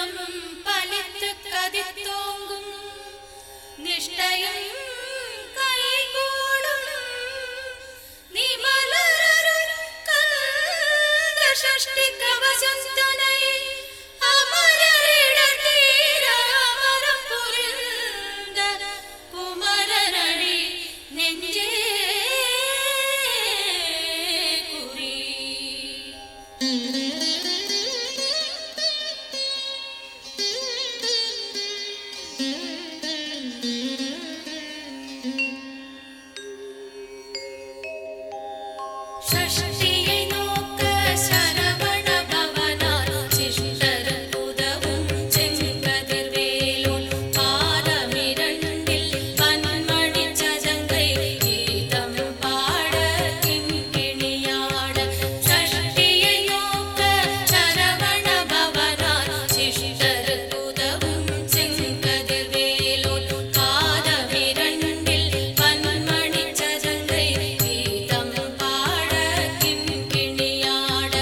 கர்மமும் பலித்து கதித்தோங்கும் நிஷ்டையும் கைகூடும் நிமலரருள் கந்த சஷ்டி கவசந்தனை அமரரிடர் தீர அமரம் புரிந்த குமரனடி நெஞ்சே குறி. ஷஷ்டியை நோக்க சரவண பவனார் சிஷ்டர் உதவும் செங்கதிர்வேலோன் பாதமிரண்டில் பன்மணி சஜங்கை கீதம் பாட கிண்கிணியாட. ஷஷ்டியை நோக்க சரவண பவனார் சிஷ்டர் உதவும் செங்கதிர்வேலோன் பாதமிரண்டில் பன்மணி சஜங்கை கீதம் பாட கிண்கிணியாட.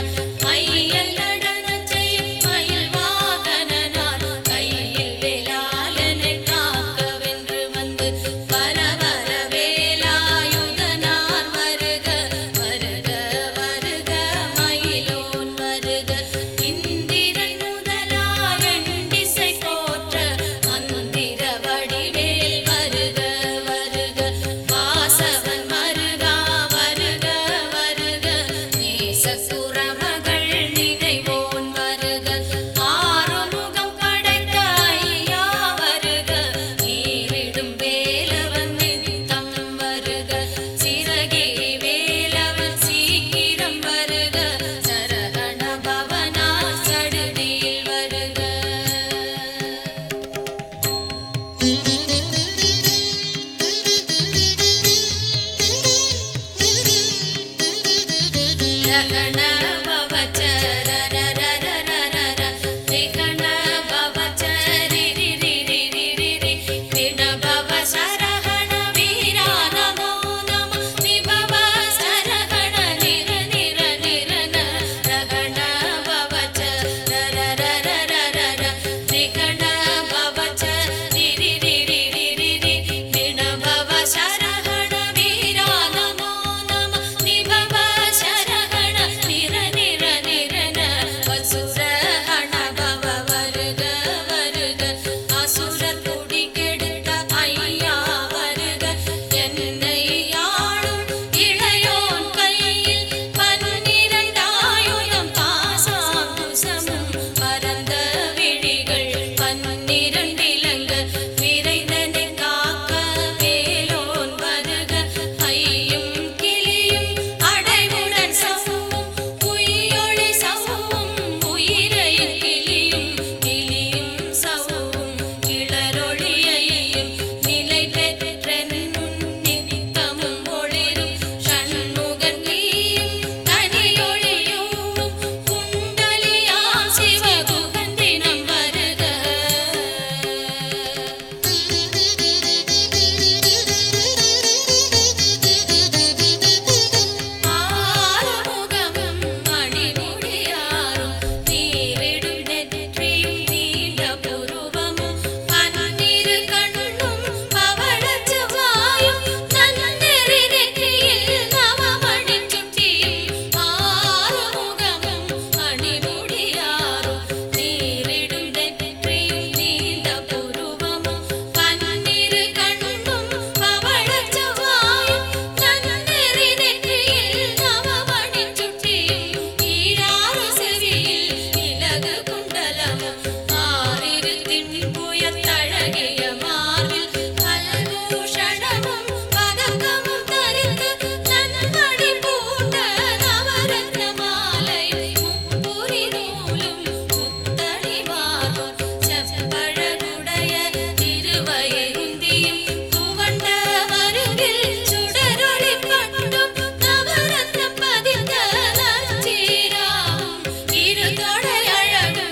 மையல் நடனச் செய்யும் மயில் வாகனனார் கையில் வேலாளனை காக்கவென்று வந்து வரவர வேலாயுதனார் வருக வருக வருக மயிலோன் வருக. இந்திரன் முதலாய் எண்டிசை போற்ற மந்திர வடிவேல் வருக வருக. வாசவன் மருகா வருக வருக நேசசுரமகள் நினைவோன் வருக. ஆறுமுகம் படைத்த ஐயா வருக நீரிடும் வேலவன் நித்தம் வருக. சிறகே வேலவன் சீக்கிரம் வருக சரவண பவனா சடுதியில் வருக. ரகண பவச்சரரரரரரர ரிகண பவச்சரிரிரிரிரிரி விணபவ சரகண வீரா நமோ நம நிபவ சரகண நிர நிர நிரன ரகண பவச்சரரரரரர ரிகண பவச்சரிரிரிரிரிரி விணபவ சரகண வீரா நமோ நம நிபவ சரகண நிர நிர நிரன வசுரஹண பவ வருக வருக. அசுரர் குடி கெடுத்த ஐயா வருக. என்னை ஆளும் இளையோன் கையில் பன்னிரண்டாயுதம் பாசாங்குசமும் பரந்த விழிகள் பன்னிரண்டிலங்க விரைந்தனை காக்க வேலோன் வருக. ஐயும் கிளியும் அடைவுடன் சவும் உயிரொளி சவும் உயிரையும் கிளியும் கிளியும் சவும் கிளரொளியையும் நிலை பெற்றென்னும் நித்தமும் ஒளிரும் ஷண்முகன் நீயும் தனியொளியும் குண்டலியாம் சிவகுகன் தினம் வருக. ஆறுமுகமும் மணிமுடியாரும் நீரிடும் நெற்றியும் நீண்ட புருவமும் பன்னிரு கண்ணும் பவளச் செவ்வாயும் நன்னெறி நெற்றியில் நவமணிச் சுட்டியும். ஆறுமுகமும் மணிமுடியாரும் நீரிடும் நெற்றியும் நீண்ட புருவமும் பன்னிரு கண்ணும் பவளச் செவ்வாயும் நன்னெறி நெற்றியில் நவமணிச் சுட்டியும். ஈராறு செவியில் இலகு குண்டலமும் ஆறிரு திண்புயத்தழகிய மார்பில் கல்பூஷணமும் பதக்கமும் தரித்து நன்மணி பூண்ட நவரத்ன மாலையும் முப்புரி நூலும் புத்தணி மார்பும் செப்பழகுடைய திருவயருந்தியும் துவண்ட மருங்கில் சுடரொளி பட்டும் நவரத்ன பதித்த நற்சீராவும் இரு தொடை அழகும்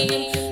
செய்யும்